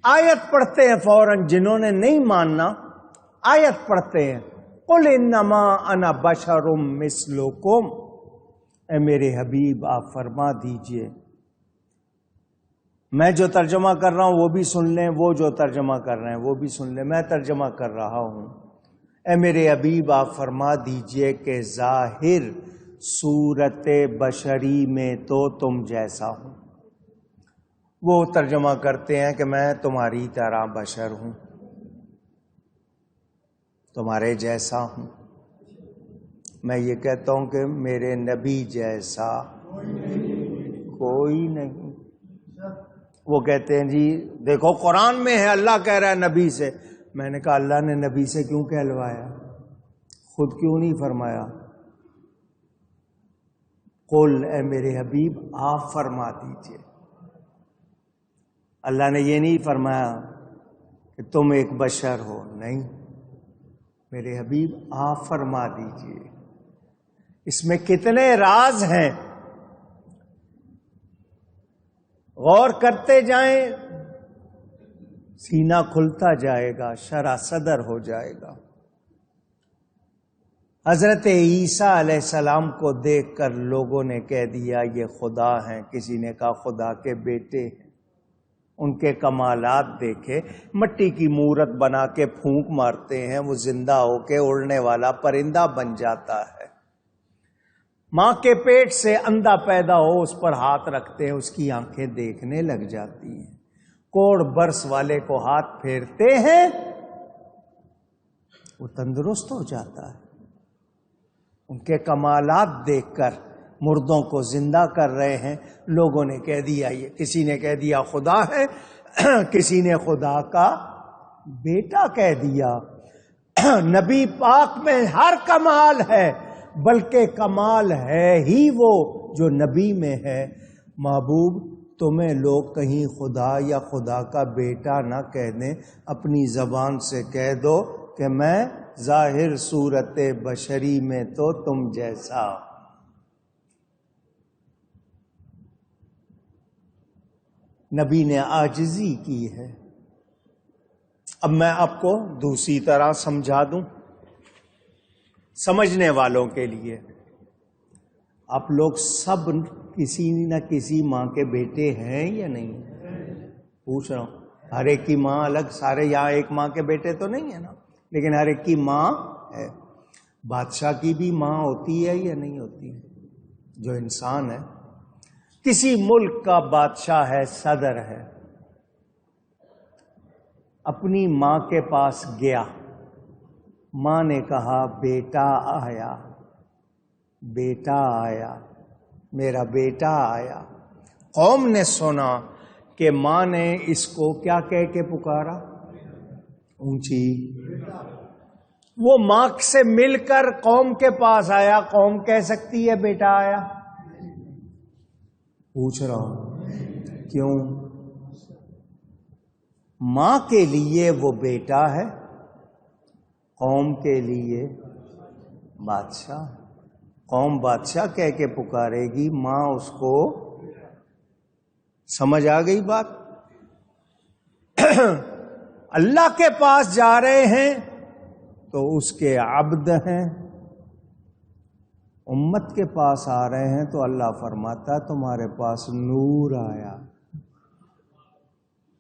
آیت پڑھتے ہیں فوراً، جنہوں نے نہیں ماننا آیت پڑھتے ہیں، قل انما انا بشر مثلکم، اے میرے حبیب آپ فرما دیجئے، میں جو ترجمہ کر رہا ہوں وہ بھی سن لیں، وہ جو ترجمہ کر رہے ہیں وہ بھی سن لیں، میں ترجمہ کر رہا ہوں۔ اے میرے حبیب آپ فرما دیجئے کہ ظاہر صورت بشری میں تو تم جیسا ہوں۔ وہ ترجمہ کرتے ہیں کہ میں تمہاری طرح بشر ہوں، تمہارے جیسا ہوں۔ میں یہ کہتا ہوں کہ میرے نبی جیسا کوئی نہیں۔ وہ کہتے ہیں جی دیکھو قرآن میں ہے، اللہ کہہ رہا ہے نبی سے۔ میں نے کہا اللہ نے نبی سے کیوں کہلوایا، خود کیوں نہیں فرمایا؟ قل، اے میرے حبیب آپ فرما دیجئے۔ اللہ نے یہ نہیں فرمایا کہ تم ایک بشر ہو، نہیں، میرے حبیب آپ فرما دیجئے۔ اس میں کتنے راز ہیں، غور کرتے جائیں سینہ کھلتا جائے گا، شرح صدر ہو جائے گا۔ حضرت عیسیٰ علیہ السلام کو دیکھ کر لوگوں نے کہہ دیا یہ خدا ہیں، کسی نے کہا خدا کے بیٹے ہیں۔ ان کے کمالات دیکھے، مٹی کی مورت بنا کے پھونک مارتے ہیں، وہ زندہ ہو کے اڑنے والا پرندہ بن جاتا ہے۔ ماں کے پیٹ سے اندھا پیدا ہو، اس پر ہاتھ رکھتے ہیں، اس کی آنکھیں دیکھنے لگ جاتی ہیں۔ کوڑ برس والے کو ہاتھ پھیرتے ہیں، وہ تندرست ہو جاتا ہے۔ ان کے کمالات دیکھ کر مردوں کو زندہ کر رہے ہیں۔ لوگوں نے کہہ دیا، یہ کسی نے کہہ دیا خدا ہے، کسی نے خدا کا بیٹا کہہ دیا۔ نبی پاک میں ہر کمال ہے، بلکہ کمال ہے ہی وہ جو نبی میں ہے۔ محبوب تمہیں لوگ کہیں خدا یا خدا کا بیٹا نہ کہہ دیں، اپنی زبان سے کہہ دو کہ میں ظاہر صورت بشری میں تو تم جیسا۔ نبی نے عاجزی کی ہے۔ اب میں آپ کو دوسری طرح سمجھا دوں سمجھنے والوں کے لیے۔ آپ لوگ سب کسی نہ کسی ماں کے بیٹے ہیں یا نہیں؟ پوچھ رہا ہوں، ہر ایک کی ماں الگ، سارے یہاں ایک ماں کے بیٹے تو نہیں ہے نا، لیکن ہر ایک کی ماں ہے۔ بادشاہ کی بھی ماں ہوتی ہے یا نہیں ہوتی؟ جو انسان ہے، کسی ملک کا بادشاہ ہے، صدر ہے، اپنی ماں کے پاس گیا، ماں نے کہا بیٹا آیا، بیٹا آیا، میرا بیٹا آیا۔ قوم نے سنا کہ ماں نے اس کو کیا کہہ کے پکارا؟ اونچی۔ وہ ماں سے مل کر قوم کے پاس آیا، قوم کہہ سکتی ہے بیٹا آیا؟ پوچھ رہا ہوں کیوں؟ ماں کے لیے وہ بیٹا ہے، قوم کے لیے بادشاہ۔ قوم بادشاہ کہہ کے پکارے گی، ماں اس کو، سمجھ آ گئی بات؟ اللہ کے پاس جا رہے ہیں تو اس کے عبد ہیں، امت کے پاس آ رہے ہیں تو اللہ فرماتا تمہارے پاس نور آیا۔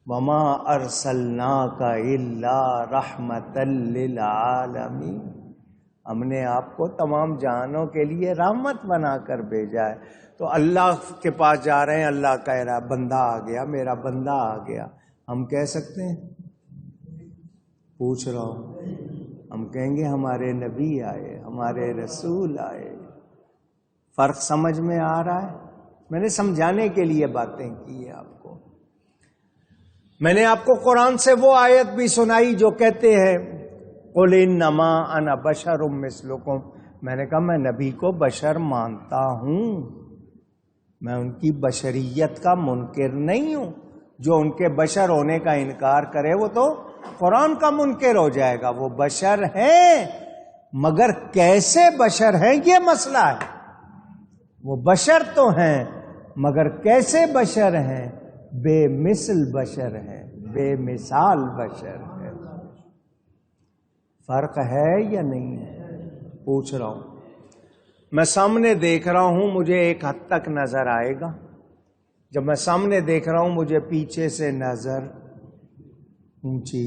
وما ارسلناک الا رحمتا للعالمین، ہم نے آپ کو تمام جہانوں کے لیے رحمت بنا کر بھیجا ہے۔ تو اللہ کے پاس جا رہے ہیں، اللہ کہہ رہا بندہ آ گیا، میرا بندہ آ گیا، ہم کہہ سکتے ہیں؟ پوچھ رہا ہوں، ہم کہیں گے ہمارے نبی آئے، ہمارے رسول آئے۔ فرق سمجھ میں آ رہا ہے؟ میں نے سمجھانے کے لیے باتیں کی ہے آپ کو۔ میں نے آپ کو قرآن سے وہ آیت بھی سنائی جو کہتے ہیں قل انما انا بشر مثلکم، میں نے کہا میں نبی کو بشر مانتا ہوں، میں ان کی بشریت کا منکر نہیں ہوں۔ جو ان کے بشر ہونے کا انکار کرے وہ تو قرآن کا منکر ہو جائے گا۔ وہ بشر ہیں، مگر کیسے بشر ہیں یہ مسئلہ ہے۔ وہ بشر تو ہیں مگر کیسے بشر ہیں؟ بے مثل بشر ہیں، بے مثال بشر ہے. فرق ہے یا نہیں ہے؟ پوچھ رہا ہوں. میں سامنے دیکھ رہا ہوں مجھے ایک حد تک نظر آئے گا. جب میں سامنے دیکھ رہا ہوں مجھے پیچھے سے نظر اونچی.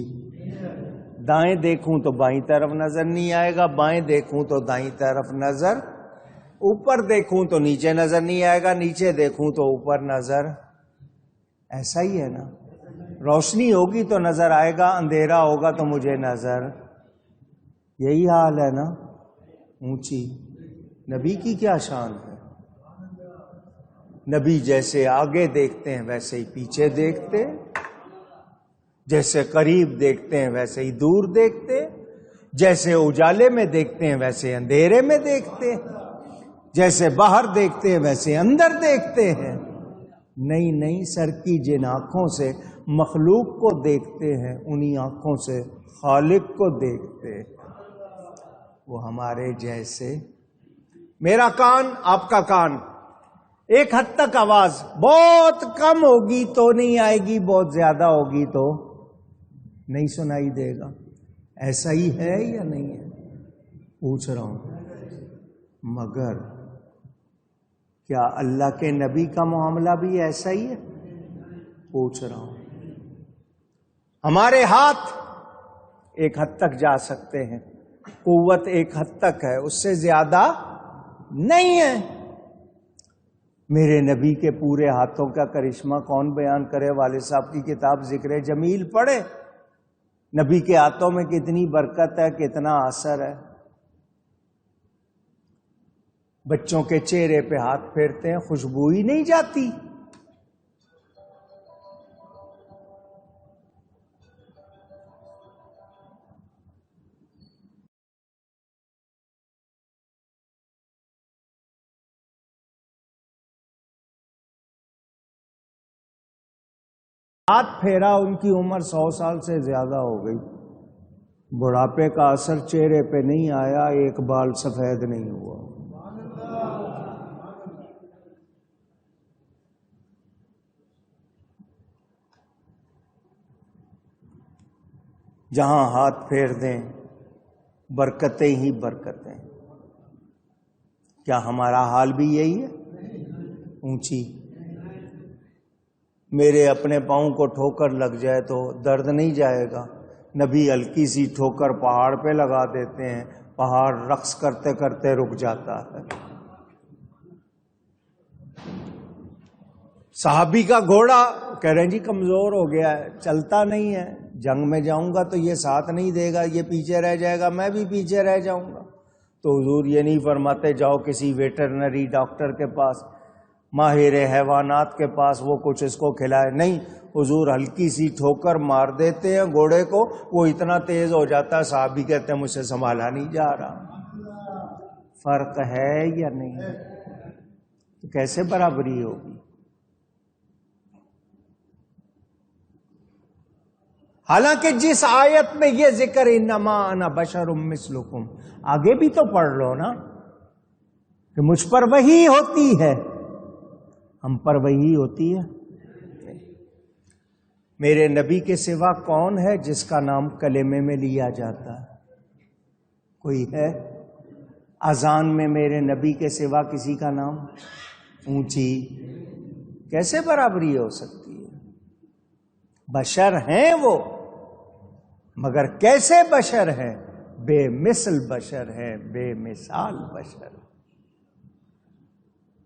دائیں دیکھوں تو بائیں طرف نظر نہیں آئے گا, بائیں دیکھوں تو دائیں طرف نظر, اوپر دیکھوں تو نیچے نظر نہیں آئے گا, نیچے دیکھوں تو اوپر نظر. ایسا ہی ہے نا. روشنی ہوگی تو نظر آئے گا, اندھیرا ہوگا تو مجھے نظر. یہی حال ہے نا. اونچی. نبی کی کیا شان ہے؟ نبی جیسے آگے دیکھتے ہیں ویسے ہی پیچھے دیکھتے, جیسے قریب دیکھتے ہیں ویسے ہی دور دیکھتے, جیسے اجالے میں دیکھتے ہیں ویسے اندھیرے میں دیکھتے, جیسے باہر دیکھتے ہیں ویسے اندر دیکھتے ہیں. نہیں نہیں, سر کی جن آنکھوں سے مخلوق کو دیکھتے ہیں انہی آنکھوں سے خالق کو دیکھتے. وہ ہمارے جیسے. میرا کان, آپ کا کان, ایک حد تک آواز بہت کم ہوگی تو نہیں آئے گی, بہت زیادہ ہوگی تو نہیں سنائی دے گا. ایسا ہی ہے یا نہیں ہے؟ پوچھ رہا ہوں. مگر کیا اللہ کے نبی کا معاملہ بھی ایسا ہی ہے؟ پوچھ رہا ہوں. ہمارے ہاتھ ایک حد تک جا سکتے ہیں, قوت ایک حد تک ہے, اس سے زیادہ نہیں ہے. میرے نبی کے پورے ہاتھوں کا کرشمہ کون بیان کرے؟ والد صاحب کی کتاب ذکر جمیل پڑھے. نبی کے ہاتھوں میں کتنی برکت ہے, کتنا اثر ہے. بچوں کے چہرے پہ ہاتھ پھیرتے ہیں, خوشبو ہی نہیں جاتی. ہاتھ پھیرا, ان کی عمر 100 سال سے زیادہ ہو گئی. بڑھاپے کا اثر چہرے پہ نہیں آیا, ایک بال سفید نہیں ہوا. جہاں ہاتھ پھیر دیں برکتیں ہی برکتیں. کیا ہمارا حال بھی یہی ہے؟ اونچی. میرے اپنے پاؤں کو ٹھوکر لگ جائے تو درد نہیں جائے گا. نبی ہلکی سی ٹھوکر پہاڑ پہ لگا دیتے ہیں, پہاڑ رقص کرتے کرتے رک جاتا ہے. صحابی کا گھوڑا کہہ رہے ہیں جی کمزور ہو گیا ہے, چلتا نہیں ہے, جنگ میں جاؤں گا تو یہ ساتھ نہیں دے گا, یہ پیچھے رہ جائے گا, میں بھی پیچھے رہ جاؤں گا. تو حضور یہ نہیں فرماتے جاؤ کسی ویٹرنری ڈاکٹر کے پاس, ماہر حیوانات کے پاس, وہ کچھ اس کو کھلائے. نہیں, حضور ہلکی سی ٹھوکر مار دیتے ہیں گھوڑے کو, وہ اتنا تیز ہو جاتا ہے, صحابی کہتے ہیں مجھ سے سنبھالا نہیں جا رہا. فرق ہے یا نہیں؟ تو کیسے برابری ہوگی؟ حالانکہ جس آیت میں یہ ذکر انما انا بشر مثلکم, آگے بھی تو پڑھ لو نا کہ مجھ پر وحی ہوتی ہے, ہم پر وحی ہوتی ہے. میرے نبی کے سوا کون ہے جس کا نام کلمے میں لیا جاتا ہے؟ کوئی ہے؟ اذان میں میرے نبی کے سوا کسی کا نام؟ اونچی. کیسے برابری ہو سکتی ہے؟ بشر ہیں وہ, مگر کیسے بشر ہیں؟ بے مثل بشر ہیں, بے مثال بشر.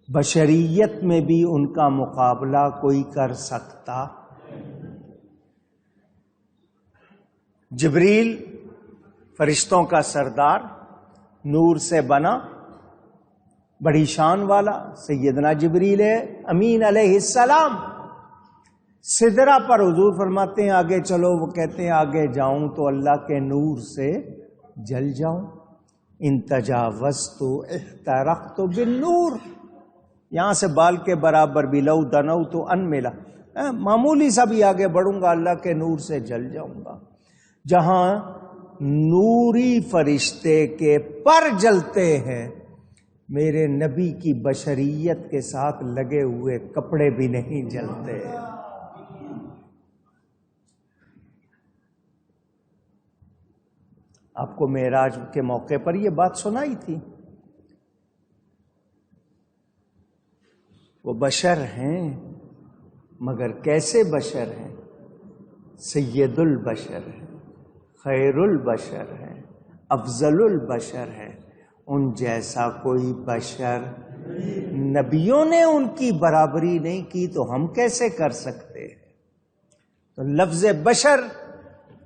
بشریت میں بھی ان کا مقابلہ کوئی کر سکتا؟ جبریل فرشتوں کا سردار, نور سے بنا, بڑی شان والا سیدنا جبریل امین علیہ السلام. سدرہ پر حضور فرماتے ہیں آگے چلو, وہ کہتے ہیں آگے جاؤں تو اللہ کے نور سے جل جاؤں. ان تجاوزت احترقت بالنور, یہاں سے بال کے برابر بھی لو دنوت ان ملا, معمولی سا بھی آگے بڑھوں گا اللہ کے نور سے جل جاؤں گا. جہاں نوری فرشتے کے پر جلتے ہیں, میرے نبی کی بشریت کے ساتھ لگے ہوئے کپڑے بھی نہیں جلتے. آپ کو معراج کے موقع پر یہ بات سنائی تھی. وہ بشر ہیں مگر کیسے بشر ہیں؟ سید البشر ہیں، خیر البشر ہیں، افضل البشر ہیں. ان جیسا کوئی بشر، نبیوں نے ان کی برابری نہیں کی تو ہم کیسے کر سکتے ہیں؟ تو لفظ بشر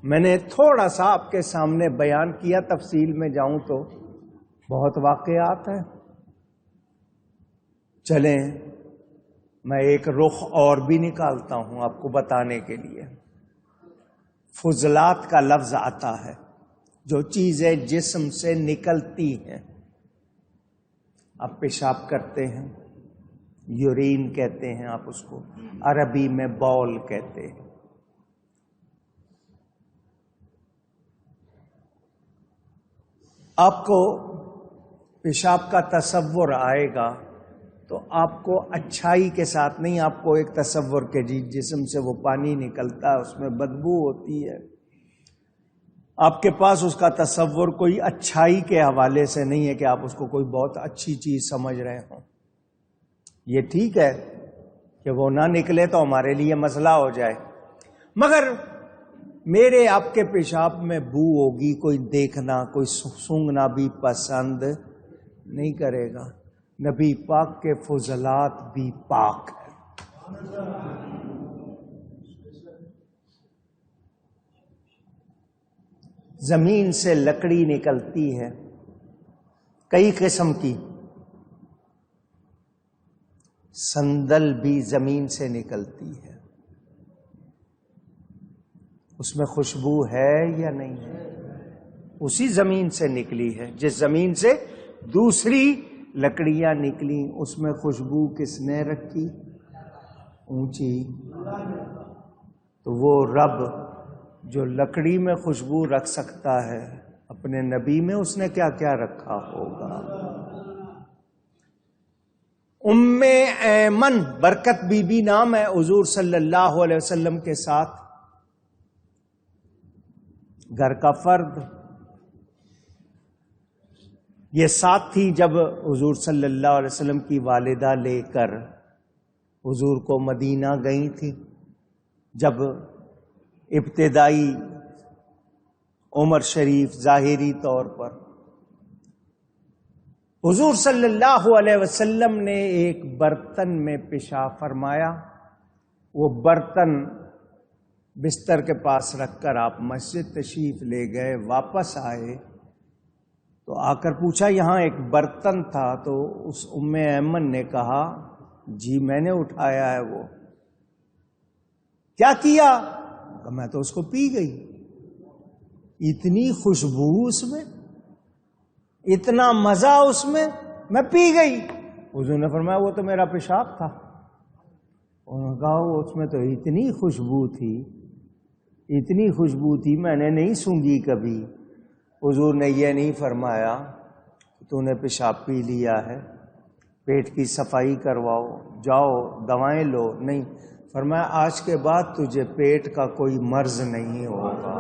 میں نے تھوڑا سا آپ کے سامنے بیان کیا، تفصیل میں جاؤں تو بہت واقعات ہیں. چلیں میں ایک رخ اور بھی نکالتا ہوں آپ کو بتانے کے لیے. فضلات کا لفظ آتا ہے، جو چیزیں جسم سے نکلتی ہیں. آپ پیشاب کرتے ہیں، یورین کہتے ہیں آپ اس کو، عربی میں بول کہتے ہیں. آپ کو پیشاب کا تصور آئے گا تو آپ کو اچھائی کے ساتھ نہیں، آپ کو ایک تصور کے جسم سے وہ پانی نکلتا ہے، اس میں بدبو ہوتی ہے. آپ کے پاس اس کا تصور کوئی اچھائی کے حوالے سے نہیں ہے کہ آپ اس کو کوئی بہت اچھی چیز سمجھ رہے ہوں. یہ ٹھیک ہے کہ وہ نہ نکلے تو ہمارے لیے مسئلہ ہو جائے، مگر میرے آپ کے پیشاب میں بو ہوگی، کوئی دیکھنا، کوئی سونگنا بھی پسند نہیں کرے گا. نبی پاک کے فضلات بھی پاک ہیں. زمین سے لکڑی نکلتی ہے کئی قسم کی، سندل بھی زمین سے نکلتی ہے. اس میں خوشبو ہے یا نہیں ہے؟ اسی زمین سے نکلی ہے. جس زمین سے دوسری لکڑیاں نکلی اس میں خوشبو کس نے رکھی؟ اونچی. تو وہ رب جو لکڑی میں خوشبو رکھ سکتا ہے، اپنے نبی میں اس نے کیا کیا رکھا ہوگا؟ ام ایمن برکت بی بی نام ہے حضور صلی اللہ علیہ وسلم کے ساتھ، گھر کا فرد. یہ ساتھ تھی جب حضور صلی اللہ علیہ وسلم کی والدہ لے کر حضور کو مدینہ گئی تھی. جب ابتدائی عمر شریف ظاہری طور پر حضور صلی اللہ علیہ وسلم نے ایک برتن میں پیشاب فرمایا، وہ برتن بستر کے پاس رکھ کر آپ مسجد تشریف لے گئے. واپس آئے تو آ کر پوچھا یہاں ایک برتن تھا، تو اس ام ایمن نے کہا جی میں نے اٹھایا ہے. وہ کیا کیا؟ میں تو اس کو پی گئی. اتنی خوشبو اس میں، اتنا مزہ اس میں پی گئی. حضور نے فرمایا وہ تو میرا پیشاب تھا. انہوں نے کہا اس میں تو اتنی خوشبو تھی، اتنی خوشبو تھی میں نے نہیں سونگھی کبھی. حضور نے یہ نہیں فرمایا تو نے پیشاب پی لیا ہے، پیٹ کی صفائی کرواؤ، جاؤ دوائیں لو. نہیں، فرمایا آج کے بعد تجھے پیٹ کا کوئی مرض نہیں ہوگا.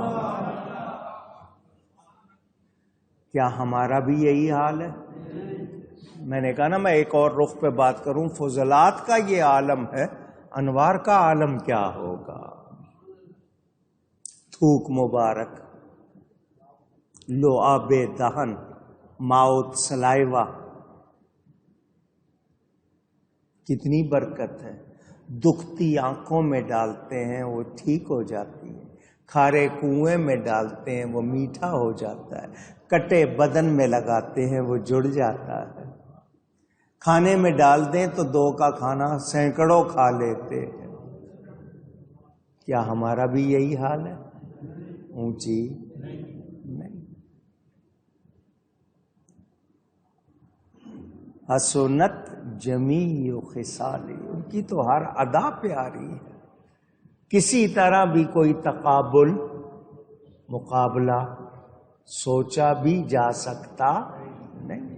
کیا ہمارا بھی یہی حال ہے؟ میں نے کہا نا میں ایک اور رخ پہ بات کروں. فضلات کا یہ عالم ہے، انوار کا عالم کیا ہوگا؟ تھوک مبارک، لعاب دہن، ماؤتھ سلائیوا، کتنی برکت ہے. دکھتی آنکھوں میں ڈالتے ہیں وہ ٹھیک ہو جاتی ہے، کھارے کنویں میں ڈالتے ہیں وہ میٹھا ہو جاتا ہے، کٹے بدن میں لگاتے ہیں وہ جڑ جاتا ہے. کھانے میں ڈال دیں تو 2 کا کھانا سینکڑوں کھا لیتے ہیں. کیا ہمارا بھی یہی حال ہے؟ اونچی نہیں. حسنت جمیع خصالی، ان کی تو ہر ادا پیاری ہے. کسی طرح بھی کوئی تقابل، مقابلہ سوچا بھی جا سکتا نہیں.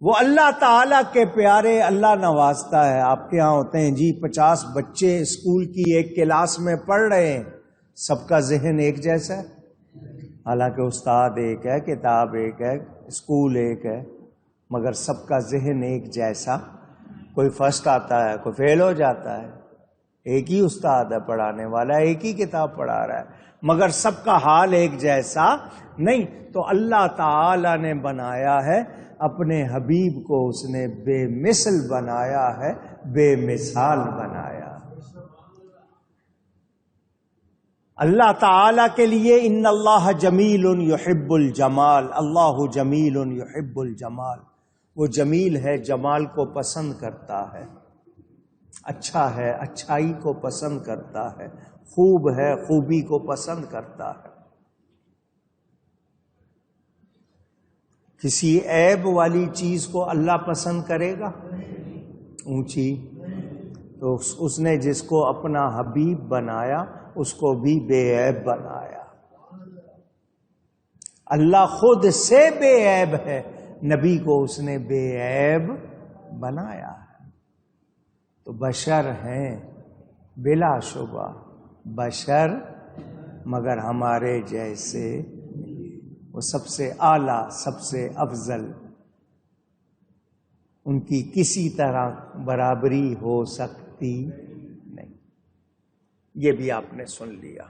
وہ اللہ تعالیٰ کے پیارے، اللہ نوازتا ہے. آپ کے ہاں ہوتے ہیں جی 50 بچے اسکول کی ایک کلاس میں پڑھ رہے ہیں سب کا ذہن ایک جیسا ہے؟ حالانکہ استاد ایک ہے، کتاب ایک ہے، اسکول ایک ہے، مگر سب کا ذہن ایک جیسا؟ کوئی فرسٹ آتا ہے، کوئی فیل ہو جاتا ہے، ایک ہی استاد ہے پڑھانے والا، ایک ہی کتاب پڑھا رہا ہے، مگر سب کا حال ایک جیسا نہیں۔ تو اللہ تعالی نے بنایا ہے اپنے حبیب کو، اس نے بے مثل بنایا ہے، بے مثال بنایا۔ اللہ تعالی کے لیے ان اللہ جمیل یحب الجمال، اللہ جمیل یحب الجمال، وہ جمیل ہے، جمال کو پسند کرتا ہے، اچھا ہے، اچھائی کو پسند کرتا ہے، خوب ہے، خوبی کو پسند کرتا ہے۔ کسی عیب والی چیز کو اللہ پسند کرے گا؟ اونچی؟ تو اس نے جس کو اپنا حبیب بنایا اس کو بھی بے عیب بنایا۔ اللہ خود سے بے عیب ہے، نبی کو اس نے بے عیب بنایا ہے۔ تو بشر ہیں بلا شبہ، بشر، مگر ہمارے جیسے، وہ سب سے اعلیٰ، سب سے افضل، ان کی کسی طرح برابری ہو سکتی نہیں۔ یہ بھی آپ نے سن لیا۔